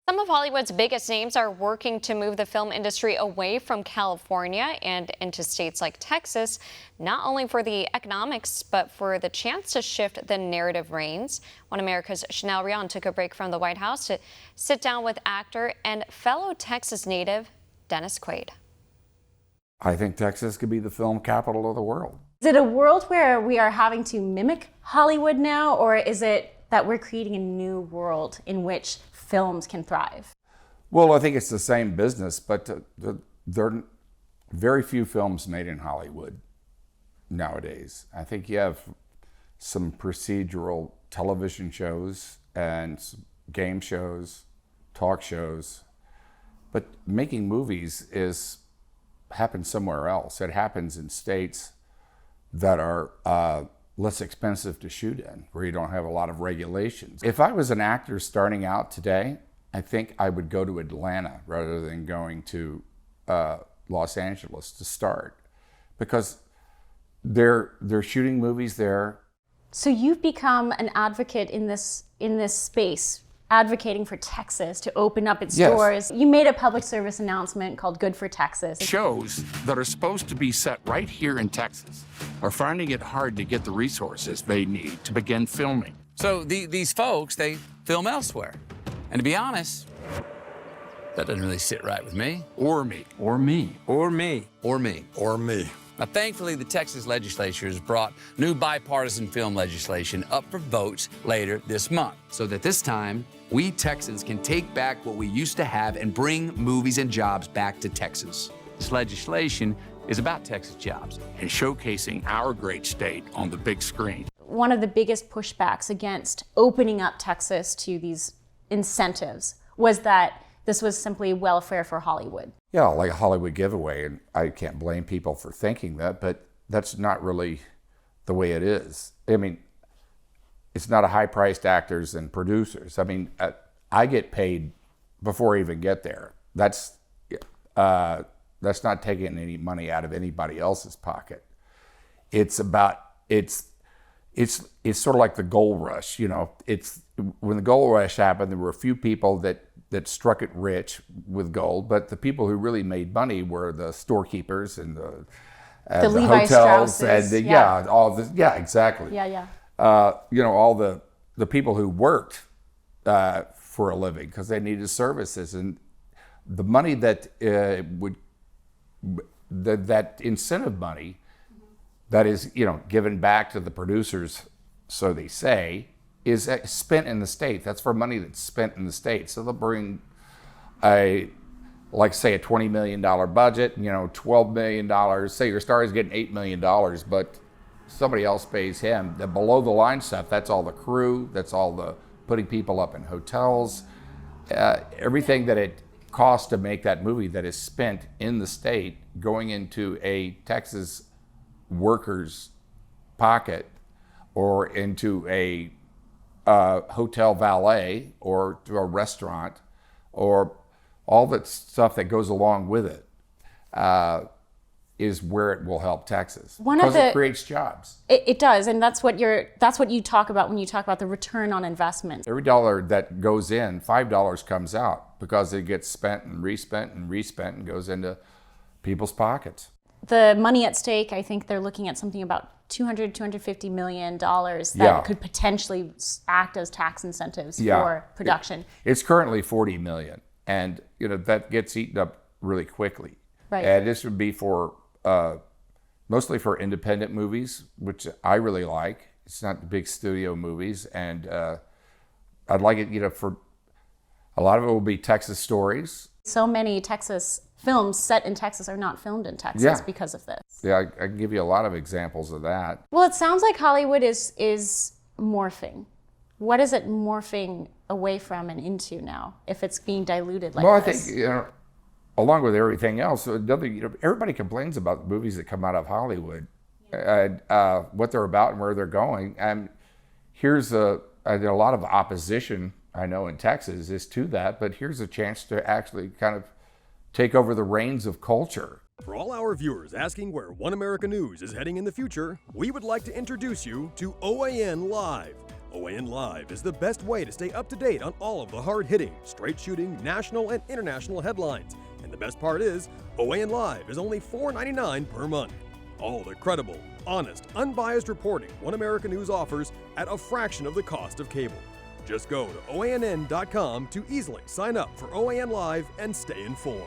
Some of Hollywood's biggest names are working to move the film industry away from California and into states like Texas, not only for the economics, but for the chance to shift the narrative reins. One America's Chanel Rion took a break from the White House to sit down with actor and fellow Texas native Dennis Quaid. I think Texas could be the film capital of the world. Is it a world where we are having to mimic Hollywood now, or is it that we're creating a new world in which films can thrive? Well, I think it's the same business, but there are very few films made in Hollywood nowadays. I think you have some procedural television shows and game shows, talk shows, but making movies happens somewhere else. It happens in states that are less expensive to shoot in, where you don't have a lot of regulations. If I was an actor starting out today, I think I would go to Atlanta rather than going to Los Angeles to start, because they're shooting movies there. So you've become an advocate in this space, advocating for Texas to open up its doors. You made a public service announcement called Good for Texas. Shows that are supposed to be set right here in Texas are finding it hard to get the resources they need to begin filming. So these folks, they film elsewhere. And to be honest, that doesn't really sit right with me. Or me. Or me. Or me. Or me. Or me. Now, thankfully, the Texas legislature has brought new bipartisan film legislation up for votes later this month, so that this time, we Texans can take back what we used to have and bring movies and jobs back to Texas. This legislation is about Texas jobs and showcasing our great state on the big screen. One of the biggest pushbacks against opening up Texas to these incentives was that this was simply welfare for Hollywood. Yeah, like a Hollywood giveaway, and I can't blame people for thinking that, but that's not really the way it is. I mean, it's not a high-priced actors and producers. I mean, I get paid before I even get there. That's not taking any money out of anybody else's pocket. It's sort of like the gold rush. You know, it's when the gold rush happened, there were a few people that struck it rich with gold, but the people who really made money were the storekeepers and the Levi hotels Strausses, and exactly. You know, all the people who worked for a living because they needed services, and the money that that incentive money that is, you know, given back to the producers, so they say, is spent in the state. That's for money that's spent in the state. So they'll bring say a $20 million budget, you know, $12 million. Say your star is getting $8 million, but somebody else pays him. The below the line stuff, that's all the crew, that's all the putting people up in hotels, everything that it costs to make that movie that is spent in the state going into a Texas worker's pocket or into a hotel valet or to a restaurant or all that stuff that goes along with it is where it will help Texas, because it creates jobs. It does, and that's what you talk about when you talk about the return on investment. Every dollar that goes in, $5 comes out because it gets spent and respent and goes into people's pockets. The money at stake, I think they're looking at something about $250 million that could potentially act as tax incentives for production. It's currently $40 million, and you know that gets eaten up really quickly. Right. And this would be for mostly for independent movies, which I really like. It's not the big studio movies, and I'd like it, you know, for a lot of it will be Texas stories. So many Texas films set in Texas are not filmed in Texas because of this. Yeah, I can give you a lot of examples of that. Well, it sounds like Hollywood is morphing. What is it morphing away from and into now, if it's being diluted like this? Well, I think, you know, along with everything else, everybody complains about the movies that come out of Hollywood and what they're about and where they're going. And here's a lot of opposition, I know, in Texas is to that, but here's a chance to actually kind of take over the reins of culture. For all our viewers asking where One America News is heading in the future, we would like to introduce you to OAN Live, OAN Live is the best way to stay up to date on all of the hard-hitting, straight-shooting, national and international headlines. And the best part is, OAN Live is only $4.99 per month. All the credible, honest, unbiased reporting One American News offers at a fraction of the cost of cable. Just go to OANN.com to easily sign up for OAN Live and stay informed.